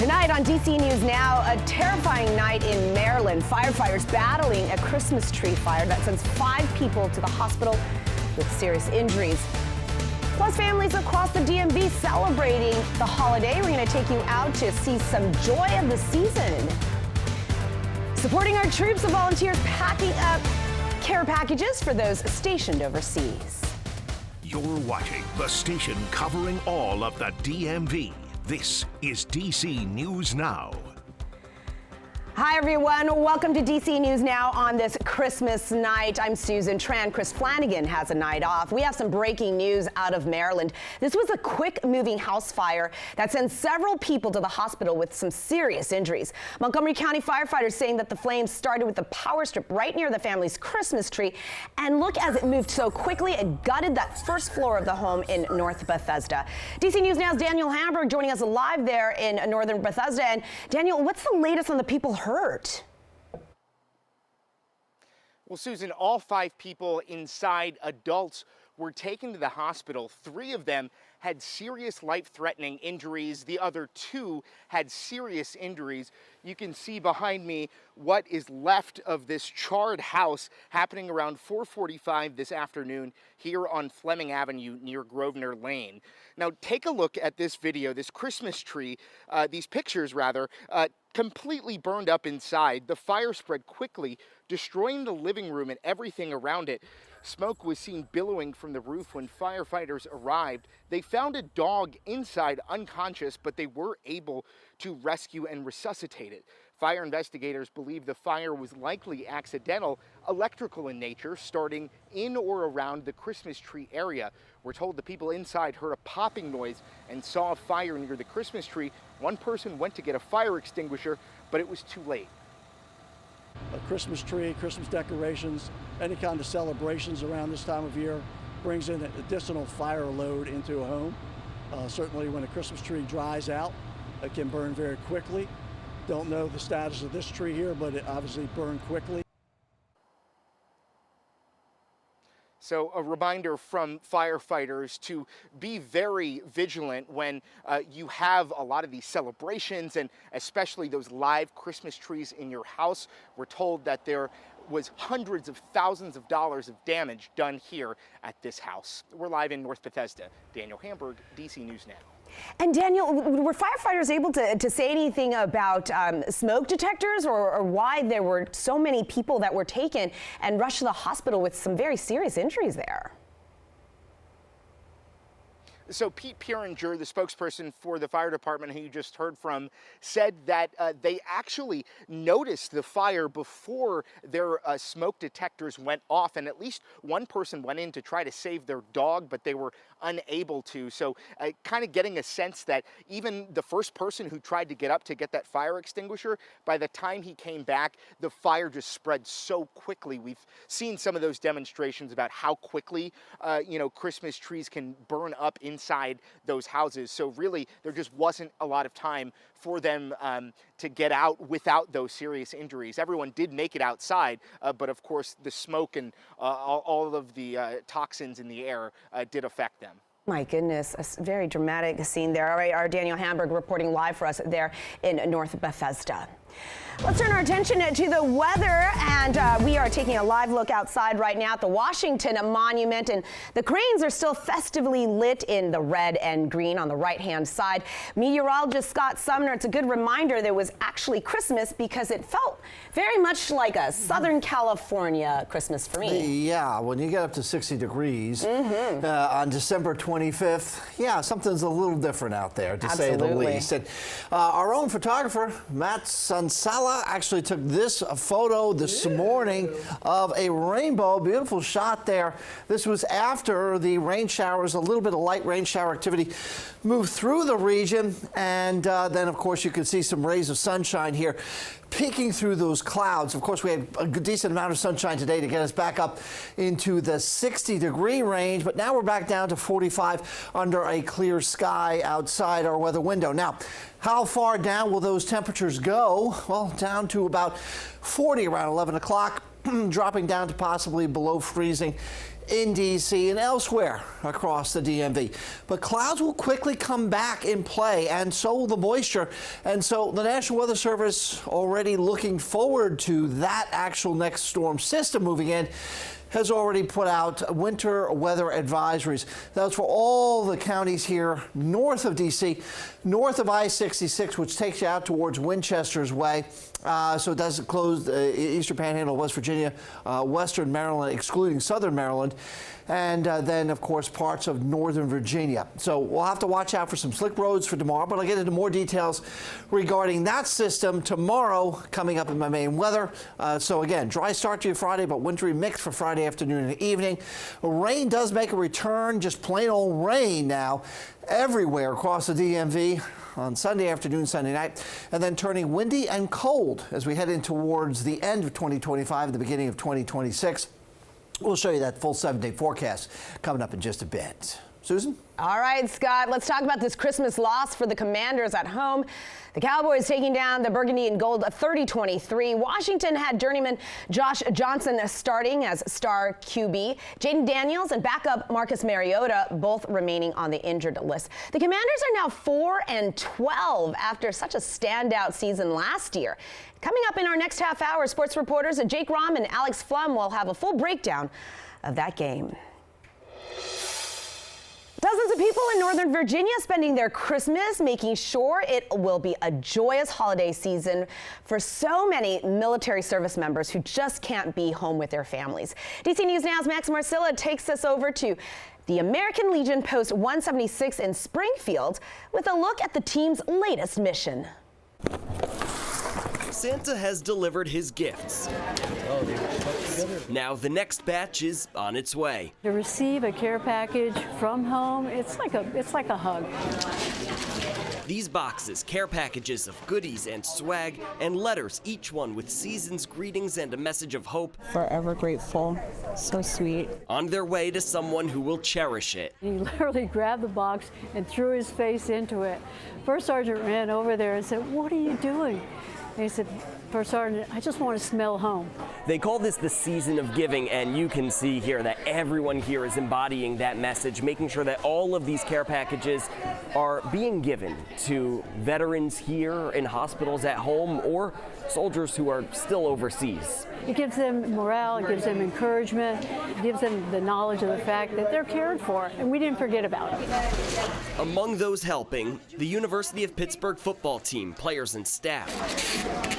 Tonight on DC News Now, a terrifying night in Maryland. Firefighters battling a Christmas tree fire that sends 5 people to the hospital with serious injuries. Plus, families across the DMV celebrating the holiday. We're going to take you out to see some joy of the season. Supporting our troops, the volunteers packing up care packages for those stationed overseas. You're watching the station covering all of the DMV. This is DC News Now. Hi, everyone. Welcome to DC News Now on this Christmas night. I'm Susan Tran. Chris Flanagan has a night off. We have some breaking news out of Maryland. This was a quick-moving house fire that sent several people to the hospital with some serious injuries. Montgomery County firefighters saying that the flames started with the power strip right near the family's Christmas tree. And look, as it moved so quickly, it gutted that first floor of the home in North Bethesda. DC News Now's Daniel Hamburg joining us live there in northern Bethesda. And Daniel, what's the latest on the people hurt? Well, Susan, all 5 people inside, adults, were taken to the hospital. 3 of them had serious life-threatening injuries. The other 2 had serious injuries. You can see behind me what is left of this charred house happening around 4:45 this afternoon here on Fleming Avenue near Grosvenor Lane. Now, take a look at this video, this Christmas tree, these pictures rather, completely burned up inside. The fire spread quickly, destroying the living room and everything around it. Smoke was seen billowing from the roof when firefighters arrived. They found a dog inside unconscious, but they were able to rescue and resuscitate it. Fire investigators believe the fire was likely accidental, electrical in nature, starting in or around the Christmas tree area. We're told the people inside heard a popping noise and saw a fire near the Christmas tree. One person went to get a fire extinguisher, but it was too late. A Christmas tree, Christmas decorations, any kind of celebrations around this time of year brings in an additional fire load into a home. Certainly when a Christmas tree dries out, it can burn very quickly. Don't know the status of this tree here, but it obviously burned quickly. So a reminder from firefighters to be very vigilant when you have a lot of these celebrations and especially those live Christmas trees in your house. We're told that there was hundreds of thousands of dollars of damage done here at this house. We're live in North Bethesda. Daniel Hamburg, DC News Now. And Daniel, were firefighters able to say anything about smoke detectors or why there were so many people that were taken and rushed to the hospital with some very serious injuries there? So Pete Pieringer, the spokesperson for the fire department who you just heard from, said that they actually noticed the fire before their smoke detectors went off, and at least one person went in to try to save their dog, but they were unable to. So kind of getting a sense that even the first person who tried to get up to get that fire extinguisher, by the time he came back, the fire just spread so quickly. We've seen some of those demonstrations about how quickly, Christmas trees can burn up inside those houses. So really, there just wasn't a lot of time for them to get out without those serious injuries. Everyone did make it outside, but of course the smoke and all of the toxins in the air did affect them. My goodness, a very dramatic scene there. All right, our Daniel Hamburg reporting live for us there in North Bethesda. Let's turn our attention to the weather, and we are taking a live look outside right now at the Washington Monument, and the cranes are still festively lit in the red and green on the right-hand side. Meteorologist Scott Sumner, it's a good reminder there was actually Christmas because it felt very much like a Southern California Christmas for me. Yeah, when you get up to 60 degrees on December 25th, yeah, something's a little different out there, to say the least. And our own photographer, Matt Sansala, actually took this photo this morning of a rainbow. Beautiful shot there. This was after the rain showers, a little bit of light rain shower activity moved through the region, and then of course you can see some rays of sunshine here peeking through those clouds. Of course, we had a decent amount of sunshine today to get us back up into the 60-degree range, but now we're back down to 45 under a clear sky outside our weather window. Now, how far down will those temperatures go? Well, down to about 40 around 11 o'clock, dropping down to possibly below freezing in D.C. and elsewhere across the DMV. But clouds will quickly come back in play, and so will the moisture. And so the National Weather Service, already looking forward to that actual next storm system moving in, has already put out winter weather advisories. That's for all the counties here north of D.C., north of I-66, which takes you out towards Winchester's way. So it does close the eastern panhandle of West Virginia, western Maryland, excluding southern Maryland, and then, of course, parts of northern Virginia. So we'll have to watch out for some slick roads for tomorrow, but I'll get into more details regarding that system tomorrow coming up in my main weather. So again, dry start to your Friday, but wintry mix for Friday afternoon and evening. Rain does make a return, just plain old rain now everywhere across the DMV on Sunday afternoon, Sunday night, and then turning windy and cold as we head in towards the end of 2025, the beginning of 2026. We'll show you that full 7-day forecast coming up in just a bit. Susan? All right, Scott, let's talk about this Christmas loss for the Commanders at home. The Cowboys taking down the Burgundy and Gold 30-23. Washington had journeyman Josh Johnson starting as star QB. Jaden Daniels and backup Marcus Mariota both remaining on the injured list. The Commanders are now 4-12 after such a standout season last year. Coming up in our next half hour, sports reporters Jake Rom and Alex Flum will have a full breakdown of that game. Dozens of people in Northern Virginia spending their Christmas making sure it will be a joyous holiday season for so many military service members who just can't be home with their families. DC News Now's Max Marcilla takes us over to the American Legion Post 176 in Springfield with a look at the team's latest mission. Santa has delivered his gifts. Now the next batch is on its way. To receive a care package from home, it's like a hug. These boxes, care packages of goodies and swag, and letters, each one with season's greetings and a message of hope. Forever grateful. So sweet. On their way to someone who will cherish it. He literally grabbed the box and threw his face into it. First Sergeant ran over there and said, "What are you doing?" And he said, "First Sergeant, I just want to smell home." They call this the season of giving, and you can see here that everyone here is embodying that message, making sure that all of these care packages are being given to veterans here in hospitals at home or soldiers who are still overseas. It gives them morale, it gives them encouragement, it gives them the knowledge of the fact that they're cared for, and we didn't forget about it. Among those helping, the University of Pittsburgh football team, players and staff.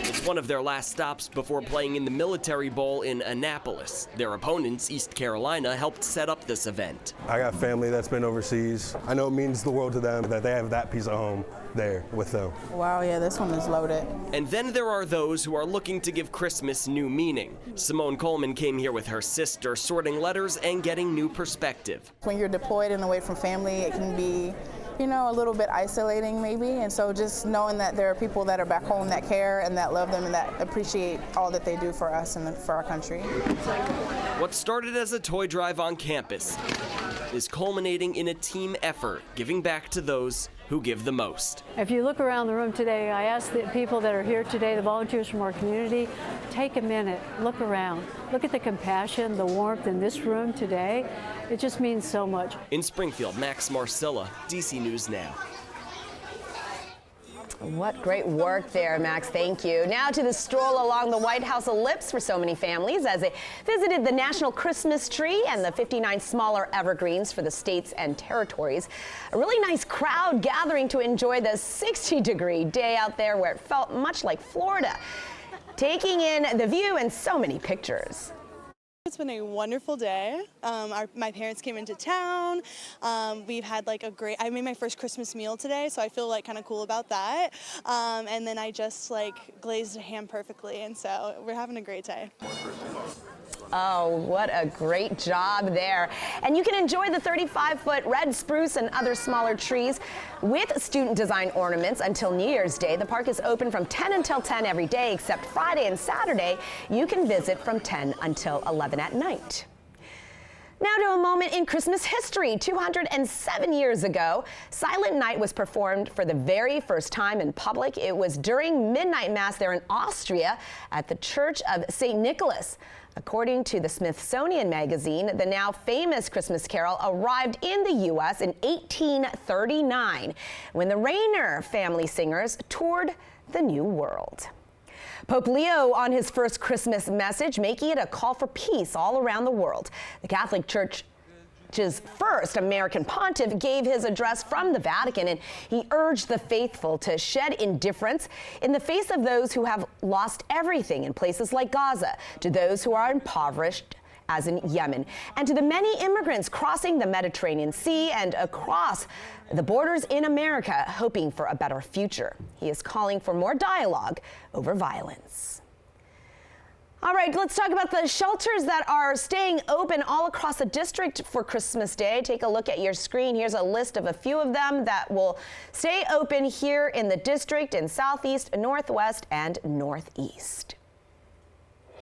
It's one of their last stops before playing in the Military Bowl in Annapolis. Their opponents, East Carolina, helped set up this event. I got family that's been overseas. I know it means the world to them that they have that piece of home there with them. Wow, yeah, this one is loaded. And then there are those who are looking to give Christmas new meaning. Simone Coleman came here with her sister, sorting letters and getting new perspective. When you're deployed and away from family, it can be, you know, a little bit isolating maybe, and so just knowing that there are people that are back home that care and that love them and that appreciate all that they do for us and for our country. What started as a toy drive on campus is culminating in a team effort, giving back to those who give the most. If you look around the room today, I ask the people that are here today, the volunteers from our community, take a minute, look around. Look at the compassion, the warmth in this room today. It just means so much. In Springfield, Max Marcilla, DC News Now. What great work there, Max. Thank you. Now to the stroll along the White House ellipse for so many families as they visited the National Christmas Tree and the 59 smaller evergreens for the states and territories. A really nice crowd gathering to enjoy the 60-degree day out there where it felt much like Florida. Taking in the view and so many pictures. It's been a wonderful day. My parents came into town. We've had like I made my first Christmas meal today, so I feel like kind of cool about that. And then I just like glazed a ham perfectly, and so we're having a great day. Oh, what a great job there. And you can enjoy the 35-foot red spruce and other smaller trees with student design ornaments until New Year's Day. The park is open from 10 until 10 every day, except Friday and Saturday. You can visit from 10 until 11 at night. Now to a moment in Christmas history. 207 years ago, Silent Night was performed for the very first time in public. It was during midnight mass there in Austria at the Church of St. Nicholas. According to the Smithsonian Magazine, the now famous Christmas carol arrived in the U.S. in 1839 when the Rayner family singers toured the New World. Pope Leo on his first Christmas message, making it a call for peace all around the world. The Catholic Church's first American pontiff gave his address from the Vatican, and he urged the faithful to shed indifference in the face of those who have lost everything in places like Gaza, to those who are impoverished, as in Yemen, and to the many immigrants crossing the Mediterranean Sea and across the borders in America, hoping for a better future. He is calling for more dialogue over violence. All right, let's talk about the shelters that are staying open all across the district for Christmas Day. Take a look at your screen. Here's a list of a few of them that will stay open here in the district in Southeast, Northwest, and Northeast.